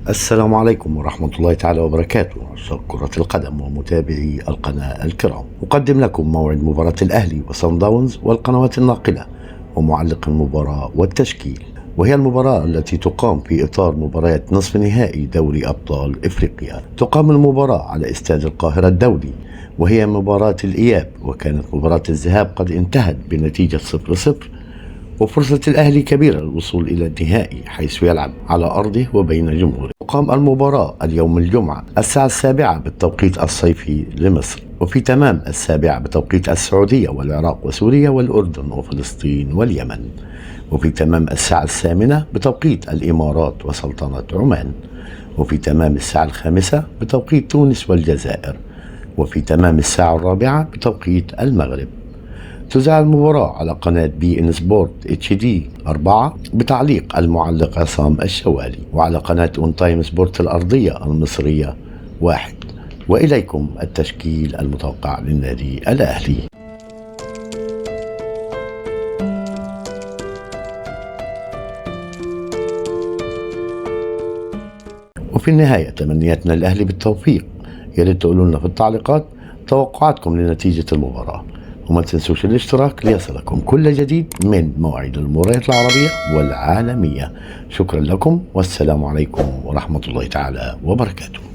السلام عليكم ورحمة الله تعالى وبركاته. عشاق كرة القدم ومتابعي القناة الكرام، أقدم لكم موعد مباراة الأهلي وصن داونز والقنوات الناقلة ومعلق المباراة والتشكيل. وهي المباراة التي تقام في إطار مباريات نصف نهائي دوري أبطال إفريقيا. تقام المباراة على استاد القاهرة الدولي، وهي مباراة الإياب، وكانت مباراة الذهاب قد انتهت بنتيجة 0-0، وفرصة الأهلي كبيرة للوصول إلى النهائي حيث يلعب على أرضه وبين جمهوره. تقام المباراة اليوم الجمعة الساعة 7 بالتوقيت الصيفي لمصر، وفي تمام 7 بتوقيت السعودية والعراق وسوريا والأردن وفلسطين واليمن، وفي تمام الساعة 8 بتوقيت الإمارات وسلطنة عمان، وفي تمام الساعة 5 بتوقيت تونس والجزائر، وفي تمام الساعة 4 بتوقيت المغرب. تذاع المباراة على قناة بي إن سبورت اتش دي 4 بتعليق المعلق عصام الشوالي، وعلى قناة اون تايم سبورت الأرضية المصرية 1. وإليكم التشكيل المتوقع للنادي الأهلي. وفي النهاية تمنياتنا الأهلي بالتوفيق. يا ريت تقولوا لنا في التعليقات توقعاتكم لنتيجة المباراة، وما تنسوش الاشتراك ليصلكم كل جديد من مواعيد المباريات العربية والعالمية. شكرا لكم، والسلام عليكم ورحمة الله تعالى وبركاته.